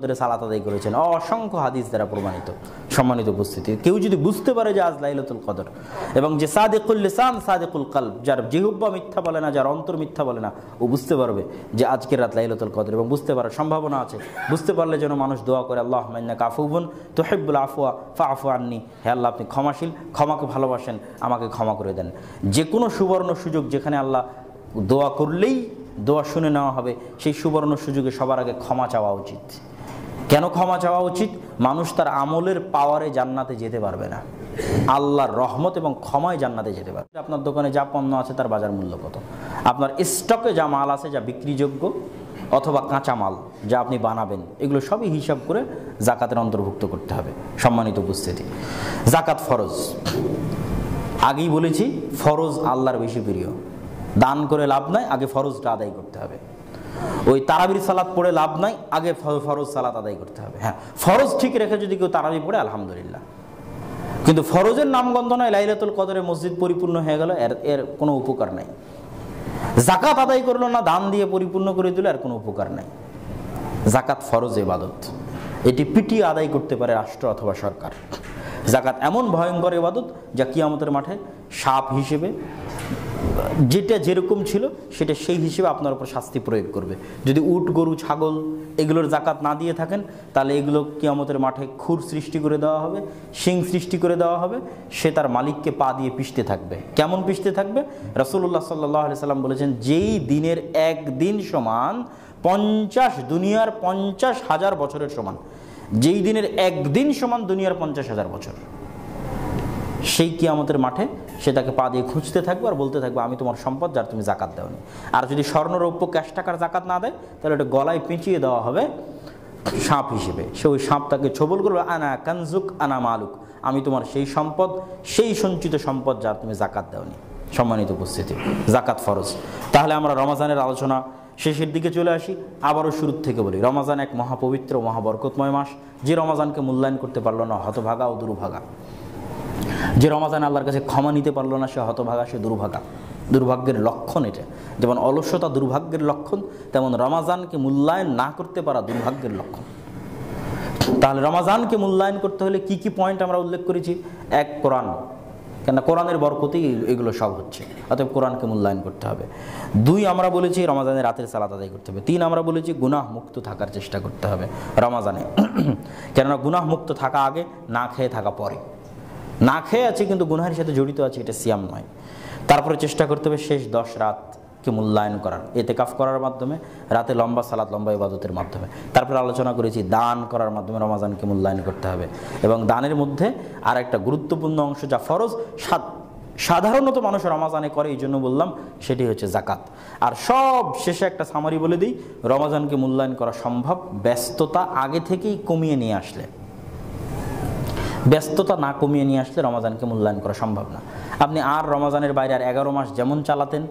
সালাত আদায় করেছেন, অসংখ্য হাদিস দ্বারা প্রমাণিত। সম্মানিত উপস্থিতি, কেউ যদি বুঝতে পারে যে আজ লাইলাতুল কদর, এবং যে সাদিকুল লিসান সাদিকুল কলব, যার জিহ্বা মিথ্যা বলে না, যার অন্তর মিথ্যা বলে না, ও বুঝতে পারবে যে আজকের রাত লাইলাতুল কদর, এবং বুঝতে পারার সম্ভাবনা আছে। বুঝতে পারলে যেন মানুষ দোয়া করে, আল্লাহুম্মা ইন্নাকা আফুউন তুহিব্বুল আফওয়া ফাআফু আন্নী, হে আল্লাহ আপনি ক্ষমাশীল, ক্ষমাকে ভালোবাসেন, আমাকে ক্ষমা করে দেন। যে কোনো সুবর্ণ সুযোগ যেখানে আল্লাহ দোয়া করলেই দোয়া শুনে নেওয়া হবে, সেই সুবর্ণ সুযোগে সবার আগে ক্ষমা চাওয়া উচিত। কেন ক্ষমা চাওয়া উচিত? মানুষ তার আমলের পাওয়ারে জান্নাতে যেতে পারবে না, আল্লাহর রহমত এবং ক্ষমায় জান্নাতে যেতে পারবে। আপনার দোকানে যা পণ্য আছে তার বাজার মূল্য কত, আপনার স্টকে যা মাল আছে, যা বিক্রিযোগ্য অথবা কাঁচা মাল যা আপনি বানাবেন, এগুলো সবই হিসাব করে জাকাতের অন্তর্ভুক্ত করতে হবে। সম্মানিত উপস্থিতি, জাকাত ফরজ, আগেই বলেছি ফরজ আল্লাহর বেশি প্রিয়। দান করে লাভ নাই, আগে ফরজটা আদায় করতে হবে। ওই তারাবির সালাত পড়ে লাভ নাই, আগে ফরজ সালাত আদায় করতে হবে। হ্যাঁ, ফরজ ঠিক রেখে যদি কেউ তারাবি পড়ে আলহামদুলিল্লাহ, কিন্তু ফরজের নামগন্ধ নয়, লাইলাতুল কদরে মসজিদ পরিপূর্ণ হয়ে গেল, এর কোনো উপকার নাই। জাকাত আদায় করলো না, দান দিয়ে পরিপূর্ণ করে দিল, এর কোনো উপকার নাই। জাকাত ফরজ ইবাদত, এটি পিটিয়ে আদায় করতে পারে রাষ্ট্র অথবা সরকার। জাকাত এমন ভয়ঙ্কর ইবাদত যা কিয়ামতের মাঠে সাপ হিসেবে, যেটা যেরকম ছিল সেটা সেই হিসেবে আপনার উপর শাস্তি প্রয়োগ করবে। যদি উট, গরু, ছাগল এগুলোর জাকাত না দিয়ে থাকেন, তাহলে এগুলো কিয়ামতের মাঠে খুর সৃষ্টি করে দেওয়া হবে, শিং সৃষ্টি করে দেওয়া হবে, সে তার মালিককে পা দিয়ে পিষতে থাকবে। কেমন পিষতে থাকবে? রাসূলুল্লাহ সাল্লাল্লাহু আলাইহি সাল্লাম বলেছেন, যেই দিনের একদিন সমান 50 দুনিয়ার 50,000 বছরের সমান, যেই দিনের একদিন সমান দুনিয়ার 50,000 বছর, সেই কিয়ামতের মাঠে সে তাকে পা দিয়ে খুঁজতে থাকবে আর বলতে থাকবে, আমি তোমার সম্পদ যার তুমি জাকাত দাওনি। আর যদি স্বর্ণ, রৌপ্য, ক্যাশ টাকার জাকাত না দেয়, তাহলে ওটা গলায় পেঁচিয়ে দেওয়া হবে সাপ হিসেবে। সে ওই সাপ তাকে ছোবল করবে, আনা কানজুক আনা মালুক, আমি তোমার সেই সম্পদ, সেই সঞ্চিত সম্পদ যার তুমি জাকাত দাওনি। সম্মানিত উপস্থিতি, জাকাত ফরজ। তাহলে আমরা রমজানের আলোচনা শেষের দিকে চলে আসি। আবারও শুরুর থেকে বলি, রমজান এক মহাপবিত্র, মহাবরকতময় মাস। যে রমজানকে মূল্যায়ন করতে পারলো না, হতভাগা ও দুর্ভাগা। যে রমজান আল্লাহর কাছে ক্ষমা নিতে পারলো না, সে হতভাগা, সে দুর্ভাগা। দুর্ভাগ্যের লক্ষণ এটা। যেমন অলসতা দুর্ভাগ্যের লক্ষণ, তেমন রমজানকে মূল্যায়ন না করতে পারা দুর্ভাগ্যের লক্ষণ। তাহলে রমজানকে মূল্যায়ন করতে হলে কি কি পয়েন্ট আমরা উল্লেখ করেছি? এক, কোরআন, কেন কোরআনের বরকতেই এগুলো সব হচ্ছে, অতএব কোরআনকে মূল্যায়ন করতে হবে। দুই, আমরা বলেছি রমজানের রাতের সালাত আদায় করতে হবে। তিন, আমরা বলেছি গুনাহ মুক্ত থাকার চেষ্টা করতে হবে রমজানে, কেননা গুনাহ মুক্ত থাকা আগে, না খেয়ে থাকা পরে। না খেয়ে আছে কিন্তু গুনাহের সাথে জড়িত আছে, এটা সিয়াম নয়। তারপরে চেষ্টা করতে হবে শেষ 10 রাতকে মূল্যায়ন করার, এতেকাফ করার মাধ্যমে, রাতে লম্বা সালাত, লম্বা ইবাদতের মাধ্যমে। তারপরে আলোচনা করেছি দান করার মাধ্যমে রমজানকে মূল্যায়ন করতে হবে। এবং দানের মধ্যে আর একটা গুরুত্বপূর্ণ অংশ যা ফরজ, সাধারণত মানুষ রমজানে করে, এই জন্য বললাম, সেটি হচ্ছে জাকাত। আর সব শেষে একটা সামারি বলে দিই, রমজানকে মূল্যায়ন করা সম্ভব ব্যস্ততা আগে থেকেই কমিয়ে নিয়ে আসলে। ব্যস্ততা না কমিয়ে নিয়ে আসলে রমজানকে মূল্যায়ন করা সম্ভব না। আপনি আর রমজানের বাইরে আর 11 মাস যেমন চালাতেন,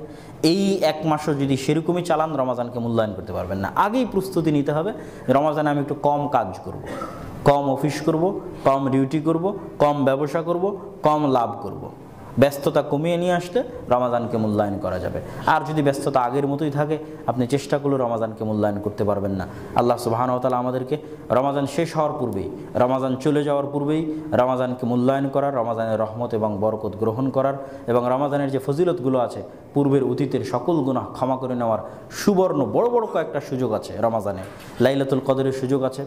এই 1 মাসও যদি সেরকমই চালান, রমজানকে মূল্যায়ন করতে পারবেন না। আগেই প্রস্তুতি নিতে হবে, রমজানে আমি একটু কম কাজ করব, কম অফিস করব, কম ডিউটি করব, কম ব্যবসা করব, কম লাভ করব। ব্যস্ততা কমিয়ে নিয়ে আসতে রমজানকে মূল্যায়ন করা যাবে। আর যদি ব্যস্ততা আগের মতোই থাকে, আপনি চেষ্টা করলে রমজানকে মূল্যায়ন করতে পারবেন না। আল্লাহ সুবহানাহু ওয়া তাআলা আমাদেরকে রমজান শেষ হওয়ার পূর্বেই, রমজান চলে যাওয়ার পূর্বেই রমজানকে মূল্যায়ন করার, রমজানের রহমত এবং বরকত গ্রহণ করার, এবং রমজানের যে ফজিলতগুলো আছে, পূর্বের অতীতের সকল গুনাহ ক্ষমা করে নেওয়ার সুবর্ণ বড় বড় কয়েকটা সুযোগ আছে রমজানে। লাইলাতুল কদরের সুযোগ আছে,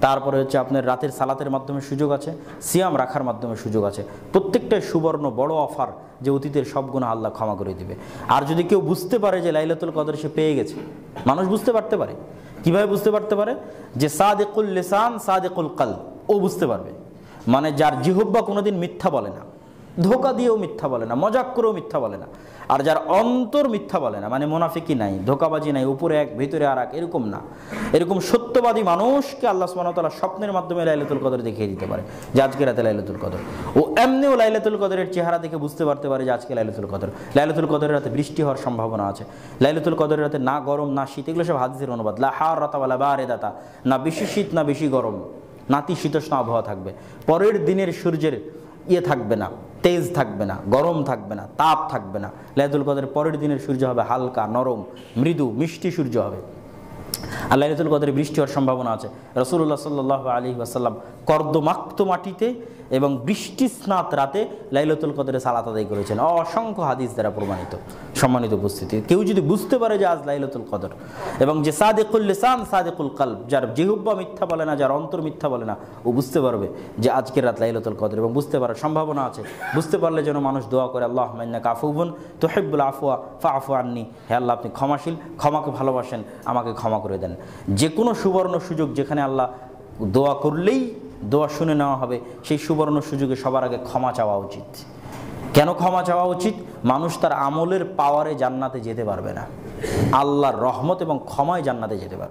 তারপরে হচ্ছে আপনার রাতের সালাতের মাধ্যমে সুযোগ আছে, সিয়াম রাখার মাধ্যমে সুযোগ আছে। প্রত্যেকটাই সুবর্ণ বড় অফার, যে অতীতের সব গুনাহ আল্লাহ ক্ষমা করে দিবে। আর যদি কেউ বুঝতে পারে যে লাইলাতুল কদর সে পেয়ে গেছে, মানুষ বুঝতে পারতে পারে। কিভাবে বুঝতে পারতে পারে? যে সাদিকুল লিসান সাদিকুল কলব, ও বুঝতে পারবে। মানে যার জিহ্বা কোনোদিন মিথ্যা বলে না, ধোকা দিয়েও মিথ্যা বলে না, মজাক করেও মিথ্যা বলে না, আর যার অন্তর মিথ্যা বলে না, মানে মুনাফিকি নাই, ধোকাবাজি নাই, উপরে এক ভিতরে আর এক, এরকম না। এরকম সত্যবাদী মানুষকে আল্লাহ সুবহানাহু ওয়া তাআলা স্বপ্নের মাধ্যমে লাইলাতুল কদর দেখিয়ে দিতে পারে যে আজকে রাতে লাইলাতুল কদর। ও এমনিও লাইলাতুল কদরের চেহারা দেখে বুঝতে পারতে পারে যে আজকে লাইলাতুল কদর। লাইলাতুল কদরের রাতে বৃষ্টি হওয়ার সম্ভাবনা আছে, লাইলাতুল কদরের রাতে না গরম না শীত, এগুলো সব হাদিসের অনুবাদ। লা হারাতা ওয়ালা বারিদাতা, না বেশি শীত না বেশি গরম, নাতিশীতোষ্ণ আবহাওয়া থাকবে। পরের দিনের সূর্যের থাকবে না, তেজ থাকবে না, গরম থাকবে না, তাপ থাকবে না। লাইলাতুল কদরের পরের দিনের সূর্য হবে হালকা, নরম, মৃদু, মিষ্টি সূর্য হবে। আর লাইলাতুল কদরে বৃষ্টি হওয়ার সম্ভাবনা আছে। রাসূলুল্লাহ সাল্লাল্লাহু আলাইহি ওয়াসাল্লাম কর্দমাক্ত মাটিতে এবং বৃষ্টি স্নাত রাতে লাইলাতুল কদরে সালাত আদায় করেছেন। অসংখ্য হাদিস দ্বারা প্রমাণিত। সম্মানিত উপস্থিতি, কেউ যদি বুঝতে পারে যে আজ লাইলাতুল কদর, এবং যে সাদিকুল লিসান সাদিকুল কালব, যার জিহ্বা মিথ্যা বলে না, যার অন্তর মিথ্যা বলে না, ও বুঝতে পারবে যে আজকের রাত লাইলাতুল কদর, এবং বুঝতে পারার সম্ভাবনা আছে। বুঝতে পারলে যেন মানুষ দোয়া করে, আল্লাহুম্মা ইন্নাকা আফুউন তুহিব্বুল আফওয়া ফাআফু আন্নী, হে আল্লাহ আপনি ক্ষমাশীল, ক্ষমাকে ভালোবাসেন, আমাকে ক্ষমা করে দেন। যে কোনো সুবর্ণ সুযোগ যেখানে আল্লাহ দোয়া করলেই দোয়া শুনে নেওয়া হবে, সেই সুবর্ণ সুযোগে সবার আগে ক্ষমা চাওয়া উচিত। কেন ক্ষমা চাওয়া উচিত? মানুষ তার আমলের পাওয়ারে জান্নাতে যেতে পারবে না, আল্লাহর রহমত এবং ক্ষমায় জান্নাতে যেতে পারবে।